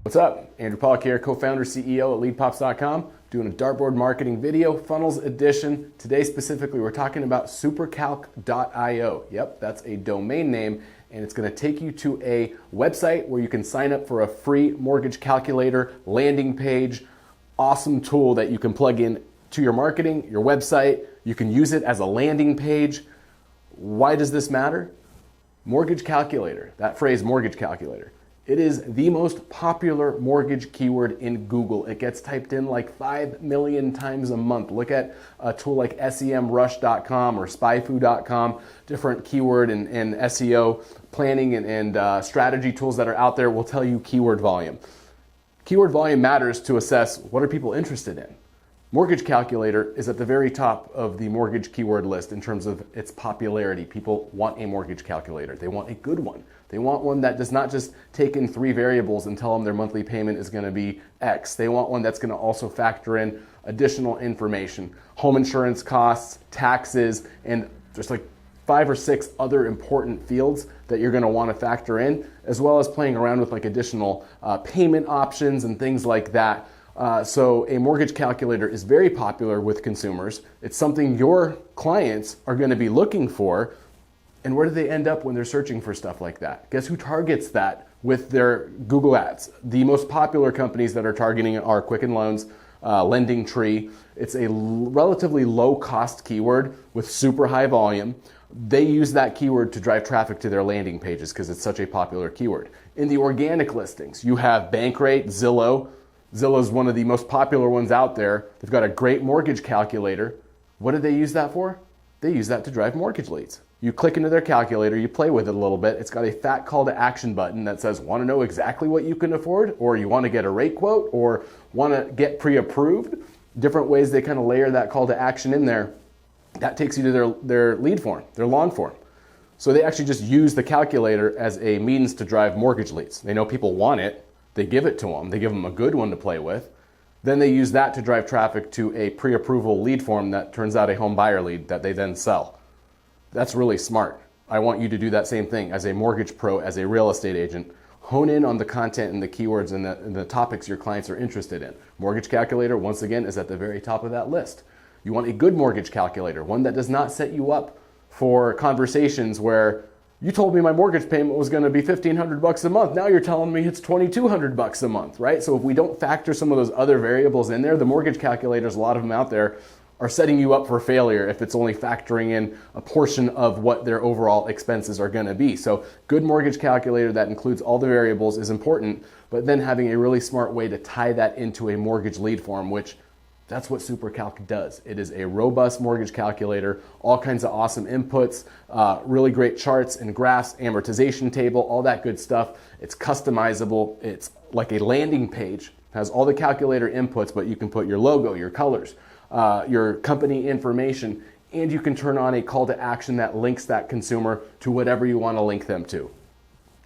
What's up? Andrew Pawlak here, co-founder, CEO at leadPops.com, doing a Dartboard marketing video, funnels edition. Today specifically, we're talking about supercalc.io. Yep, that's a domain name, and it's going to take you to a website where you can sign up for a free mortgage calculator landing page. Awesome tool that you can plug in to your marketing, your website. You can use it as a landing page. Why does this matter? Mortgage calculator, that phrase mortgage calculator. It is the most popular mortgage keyword in Google. It gets typed in like 5 million times a month. Look at a tool like semrush.com or spyfu.com, different keyword and SEO planning and strategy tools that are out there will tell you keyword volume. Keyword volume matters to assess what are people interested in. Mortgage calculator is at the very top of the mortgage keyword list in terms of its popularity. People want a mortgage calculator. They want a good one. They want one that does not just take in 3 variables and tell them their monthly payment is going to be X. They want one that's going to also factor in additional information, home insurance costs, taxes, and just like 5 or 6 other important fields that you're going to want to factor in, as well as playing around with like additional payment options and things like that. So a mortgage calculator is very popular with consumers. It's something your clients are going to be looking for. And where do they end up when they're searching for stuff like that? Guess who targets that with their Google ads? The most popular companies that are targeting it are QuickenLoans, LendingTree. It's a relatively low cost keyword with super high volume. They use that keyword to drive traffic to their landing pages because it's such a popular keyword. In the organic listings, you have Bankrate, Zillow. Zillow is one of the most popular ones out there. They've got a great mortgage calculator. What do they use that for? They use that to drive mortgage leads. You click into their calculator, you play with it a little bit. It's got a fat call to action button that says, want to know exactly what you can afford, or you want to get a rate quote, or want to get pre-approved. Different ways they kind of layer that call to action in there. That takes you to their lead form, their long form. So they actually just use the calculator as a means to drive mortgage leads. They know people want it. They give it to them. They give them a good one to play with. Then they use that to drive traffic to a pre-approval lead form that turns out a home buyer lead that they then sell. That's really smart. I want you to do that same thing as a mortgage pro, as a real estate agent. Hone in on the content and the keywords and the topics your clients are interested in. Mortgage calculator, once again, is at the very top of that list. You want a good mortgage calculator, one that does not set you up for conversations where you told me my mortgage payment was going to be $1,500 a month. Now you're telling me it's $2,200 a month, right? So if we don't factor some of those other variables in there, the mortgage calculators, a lot of them out there, are setting you up for failure if it's only factoring in a portion of what their overall expenses are going to be. So good mortgage calculator that includes all the variables is important, but then having a really smart way to tie that into a mortgage lead form, which that's what Super Calc does. It is a robust mortgage calculator, all kinds of awesome inputs, really great charts and graphs, amortization table, all that good stuff. It's customizable. It's like a landing page, has all the calculator inputs, but you can put your logo, your colors, your company information, and you can turn on a call to action that links that consumer to whatever you want to link them to.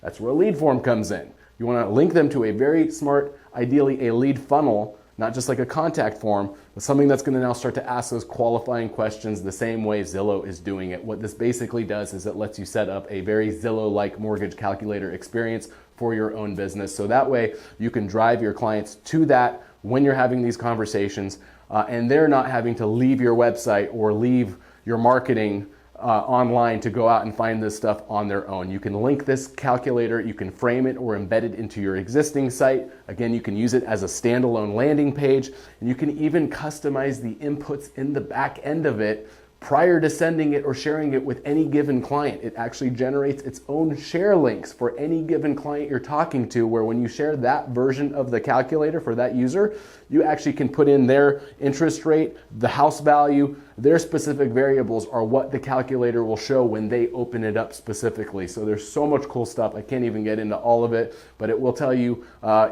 That's where a lead form comes in. You want to link them to a very smart, ideally a lead funnel, not just like a contact form, but something that's going to now start to ask those qualifying questions the same way Zillow is doing it. What this basically does is it lets you set up a very Zillow-like mortgage calculator experience for your own business. So that way you can drive your clients to that when you're having these conversations, and they're not having to leave your website or leave your marketing online to go out and find this stuff on their own. You can link this calculator, you can frame it or embed it into your existing site. Again, you can use it as a standalone landing page, and you can even customize the inputs in the back end of it prior to sending it or sharing it with any given client. It actually generates its own share links for any given client you're talking to, where when you share that version of the calculator for that user, you actually can put in their interest rate, the house value, their specific variables are what the calculator will show when they open it up specifically. So there's so much cool stuff. I can't even get into all of it, but it will tell you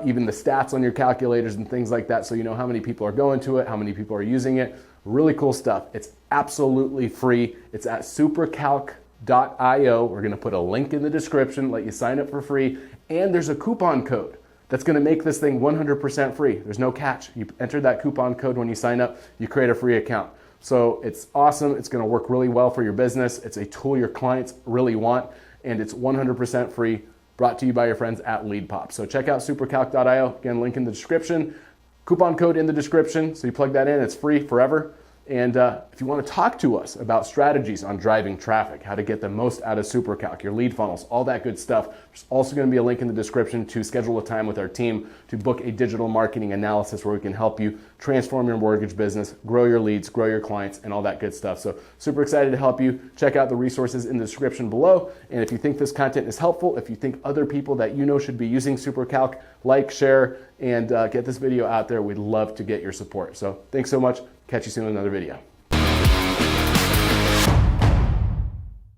even the stats on your calculators and things like that, so you know how many people are going to it, how many people are using it. Really cool stuff. It's absolutely free. It's at supercalc.io. We're going to put a link in the description, let you sign up for free, and there's a coupon code that's going to make this thing 100% free. There's no catch. You enter that coupon code when you sign up, you create a free account. So it's awesome. It's going to work really well for your business. It's a tool your clients really want, and it's 100% free. brought to you by your friends at leadPops. So check out supercalc.io. Again, link in the description. Coupon code in the description. So you plug that in, it's free forever. And if you want to talk to us about strategies on driving traffic, how to get the most out of Super Calc, your lead funnels, all that good stuff, there's also going to be a link in the description to schedule a time with our team to book a digital marketing analysis where we can help you transform your mortgage business, grow your leads, grow your clients, and all that good stuff. So super excited to help you. Check out the resources in the description below. And if you think this content is helpful, if you think other people that you know should be using Super Calc, like, share, and get this video out there. We'd love to get your support. So thanks so much. Catch you soon in another video.